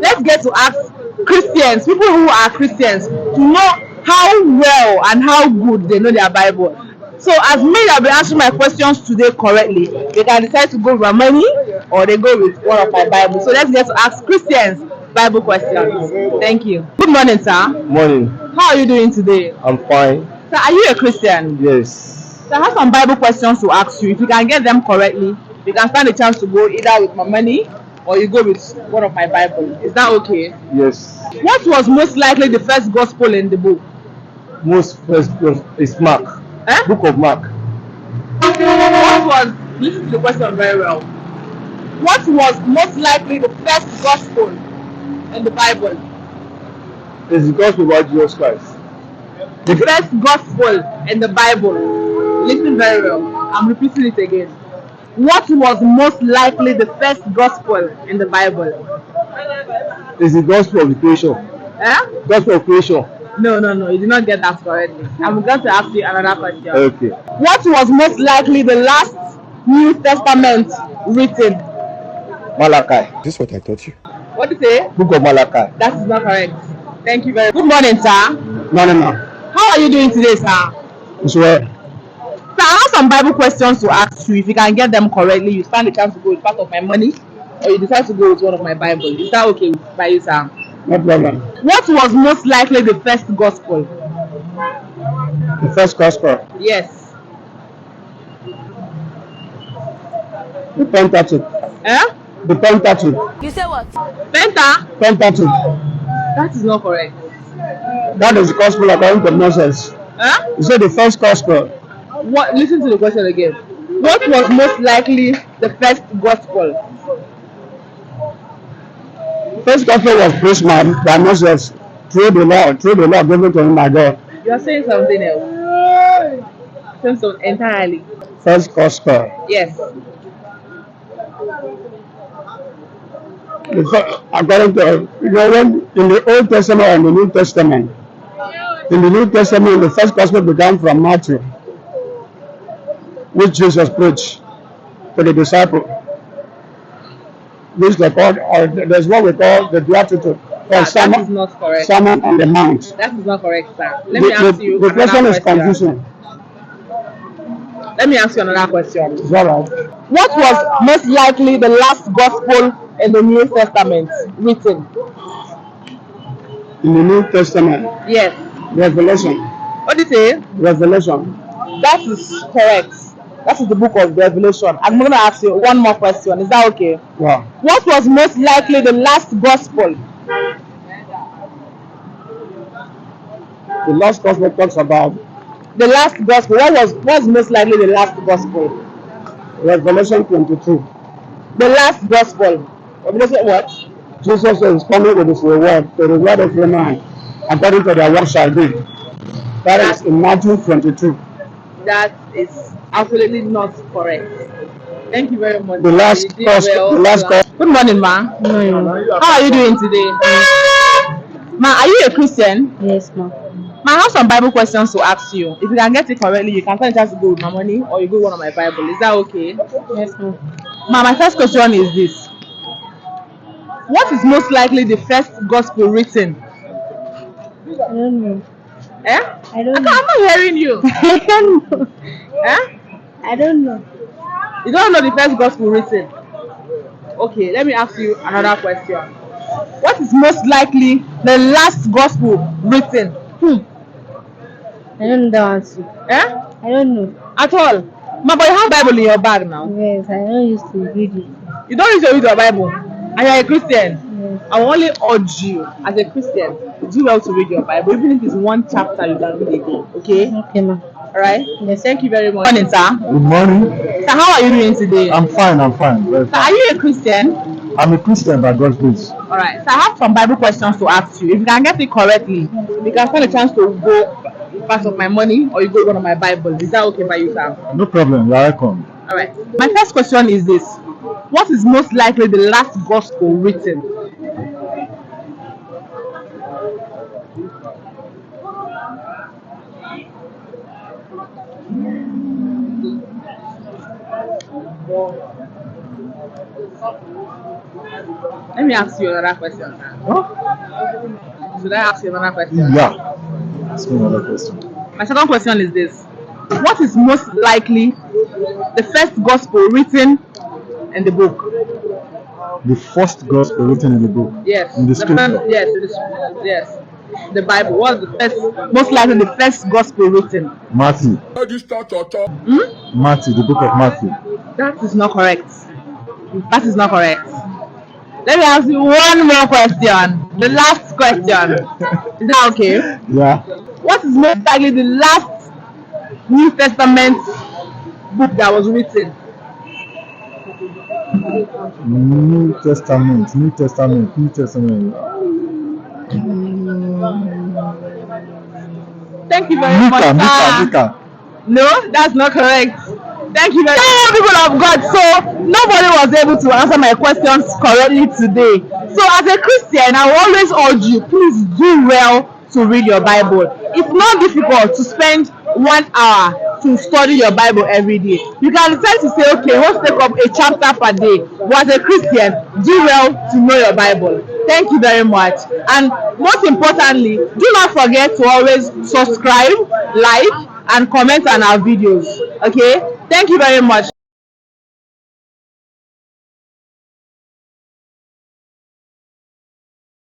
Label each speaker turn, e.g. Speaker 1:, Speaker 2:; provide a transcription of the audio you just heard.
Speaker 1: Let's get to ask Christians, people who are Christians, to know how well and how good they know their Bible. So, as me that will be answering my questions today correctly, they can decide to go with my money or they go with one of my Bible. So, let's get to ask Christians Bible questions. Thank you. Good morning, sir.
Speaker 2: Morning.
Speaker 1: How are you doing today?
Speaker 2: I'm fine.
Speaker 1: Sir, are you a Christian?
Speaker 2: Yes.
Speaker 1: So, I have some Bible questions to ask you. If you can get them correctly, you can stand a chance to go either with my money or you go with one of my Bible. Is that okay?
Speaker 2: Yes.
Speaker 1: What was most likely the first gospel in the book?
Speaker 2: Most first is Mark.
Speaker 1: Eh?
Speaker 2: Book of Mark.
Speaker 1: What was, listen to the question very well. What was most likely the first gospel in the Bible?
Speaker 2: It's the gospel about Jesus Christ.
Speaker 1: The first gospel in the Bible. Listen very well. I'm repeating it again. What was most likely the first gospel in the Bible?
Speaker 2: It's the gospel of the creation.
Speaker 1: Eh?
Speaker 2: Gospel of creation.
Speaker 1: No, you did not get that correctly. I'm going to ask you another question.
Speaker 2: Okay.
Speaker 1: What was most likely the last New Testament written?
Speaker 2: Malachi.
Speaker 3: This is what I taught you.
Speaker 1: What do you say?
Speaker 2: Book of Malachi.
Speaker 1: That is not correct. Thank you very much. Good morning, sir.
Speaker 2: No.
Speaker 1: How are you doing today, sir?
Speaker 2: It's well.
Speaker 1: Sir, I have some Bible questions to ask you. If you can get them correctly, you stand a chance to go with part of my money, or you decide to go with one of my Bibles. Is that okay by you, sir?
Speaker 2: No problem.
Speaker 1: What was most likely the first gospel?
Speaker 2: The first gospel.
Speaker 1: Yes.
Speaker 2: The Pentateuch.
Speaker 1: Eh?
Speaker 2: The Pentateuch.
Speaker 4: You say what?
Speaker 1: Penta?
Speaker 2: Pentateuch.
Speaker 1: That is not correct.
Speaker 2: That is the gospel according to Moses.
Speaker 1: Huh?
Speaker 2: You said the first gospel.
Speaker 1: What? Listen to the question again. What was most likely the first gospel?
Speaker 2: First gospel was preached by Moses through the Lord given to him by God.
Speaker 1: You are saying something else. Saying something entirely.
Speaker 2: First gospel.
Speaker 1: Yes.
Speaker 2: According to, when in the Old Testament and the New Testament, in the New Testament, the first gospel began from Matthew, which Jesus preached to the disciples. Which they call, or there's what we call the Beatitude, or
Speaker 1: That is not correct.
Speaker 2: Sermon on the Mount.
Speaker 1: That is not correct, sir. Let me ask you
Speaker 2: The question
Speaker 1: another
Speaker 2: is confusing.
Speaker 1: Let me ask you another question.
Speaker 2: Is that right?
Speaker 1: What was most likely the last gospel in the New Testament written?
Speaker 2: In the New Testament,
Speaker 1: Yes.
Speaker 2: Revelation.
Speaker 1: What do you say?
Speaker 2: Revelation.
Speaker 1: That is correct. That is the book of Revelation. I'm going to ask you one more question. Is that okay?
Speaker 2: Wow.
Speaker 1: What was most likely the last gospel?
Speaker 2: The last gospel talks about
Speaker 1: The last gospel. What was most likely the last gospel?
Speaker 2: Revelation 22.
Speaker 1: The last gospel. Revelation what?
Speaker 2: Jesus is coming with his reward, the reward of every man, according to their work shall be. That is in Matthew 22.
Speaker 1: That is absolutely not correct. Thank you very much.
Speaker 2: The last
Speaker 1: You did
Speaker 2: gospel. The last gospel.
Speaker 1: Good morning, ma. How are you doing today? Ma, are you a Christian?
Speaker 4: Yes, ma'am.
Speaker 1: Ma, I have some Bible questions to ask you. If you can get it correctly, you can tell chance to go with my money or you go with one of my Bible. Is that okay?
Speaker 4: Yes, ma'am.
Speaker 1: Ma, my first question is this. What is most likely the first gospel written?
Speaker 4: I don't know.
Speaker 1: Eh?
Speaker 4: I don't
Speaker 1: I'm
Speaker 4: know.
Speaker 1: not hearing you.
Speaker 4: I don't know.
Speaker 1: Eh?
Speaker 4: I don't know.
Speaker 1: You don't know the first gospel written. Okay, let me ask you another question. What is most likely the last gospel written?
Speaker 4: I don't know that answer.
Speaker 1: Eh?
Speaker 4: I don't know.
Speaker 1: At all? Ma, but you have Bible in your bag now.
Speaker 4: Yes, I don't used to read it.
Speaker 1: You don't need to read your Bible. And you're a Christian.
Speaker 4: Yes.
Speaker 1: I will only urge you, as a Christian, do well to read your Bible. Even if it's one chapter, you can read again. Okay?
Speaker 4: Okay, ma'am.
Speaker 1: Alright?
Speaker 4: Yes.
Speaker 1: Thank you very much. Good morning, sir.
Speaker 2: Good morning.
Speaker 1: Sir, how are you doing today?
Speaker 2: I'm fine. Very
Speaker 1: Sir, are you a Christian?
Speaker 2: I'm a Christian by God's grace.
Speaker 1: Alright, so I have some Bible questions to ask you. If you can get it correctly, you can stand a chance to go part of my money or you go one of my Bibles. Is that okay by you, sir?
Speaker 2: No problem. You're welcome.
Speaker 1: Alright. My first question is this. What is most likely the last gospel written? Let me ask you another question.
Speaker 3: Huh?
Speaker 1: Should I ask you another question?
Speaker 3: Yeah. Ask me another question.
Speaker 1: My second question is this. What is most likely the first gospel written in the book?
Speaker 3: The first gospel written in the book.
Speaker 1: Yes.
Speaker 3: In the scripture.
Speaker 1: Yes. The Bible. What's the first, most likely the first gospel written?
Speaker 3: Matthew. Matthew, the book of Matthew.
Speaker 1: That is not correct. That is not correct. Let me ask you one more question. The last question. Is that okay?
Speaker 3: Yeah.
Speaker 1: What is most likely the last New Testament book that was written?
Speaker 3: New Testament.
Speaker 1: Thank you very much. sir.
Speaker 3: Mika.
Speaker 1: No, that's not correct. Thank you very much, people of God. So nobody was able to answer my questions correctly today. So as a Christian, I will always urge you, please do well to read your Bible. It's not difficult to spend 1 hour to study your Bible every day. You can decide to say, okay, let's take up a chapter per day. But as a Christian, do well to know your Bible. Thank you very much. And most importantly, do not forget to always subscribe, like, and comment on our videos. Okay? Thank you very much.